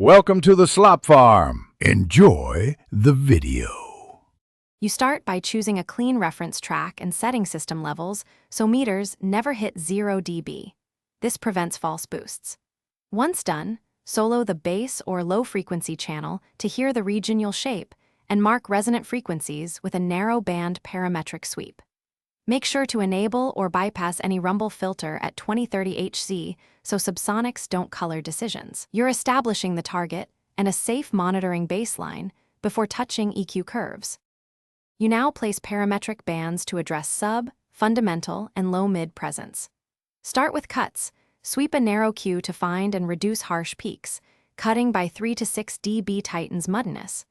Welcome to the Slop Farm. Enjoy the video. You start by choosing a clean reference track and setting system levels so meters never hit 0 dB. This prevents false boosts. Once done, solo the bass or low-frequency channel to hear the region you'll shape and mark resonant frequencies with a narrow band parametric sweep. Make sure to enable or bypass any rumble filter at 2030 Hz so subsonics don't color decisions. You're establishing the target and a safe monitoring baseline before touching EQ curves. You now place parametric bands to address sub, fundamental, and low-mid presence. Start with cuts. Sweep a narrow Q to find and reduce harsh peaks. Cutting by 3 to 6 dB tightens muddiness.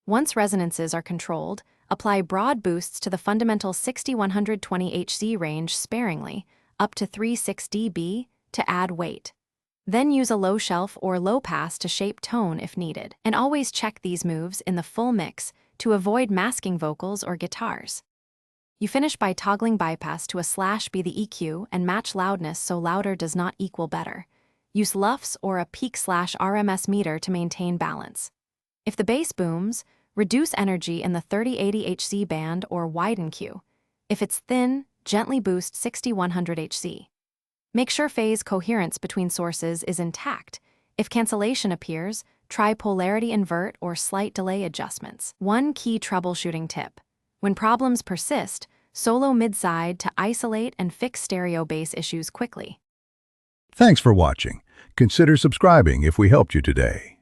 Once resonances are controlled, apply broad boosts to the fundamental 60-120 Hz range sparingly, up to 3-6 dB, to add weight. Then use a low shelf or low pass to shape tone if needed. And always check these moves in the full mix to avoid masking vocals or guitars. You finish by toggling bypass to a / be the EQ and match loudness so louder does not equal better. Use LUFS or a peak / RMS meter to maintain balance. If the bass booms, reduce energy in the 30-80 Hz band or widen Q. If it's thin, gently boost 60-100 Hz. Make sure phase coherence between sources is intact. If cancellation appears, try polarity invert or slight delay adjustments. One key troubleshooting tip. When problems persist, solo mid-side to isolate and fix stereo bass issues quickly. Thanks for watching. Consider subscribing if we helped you today.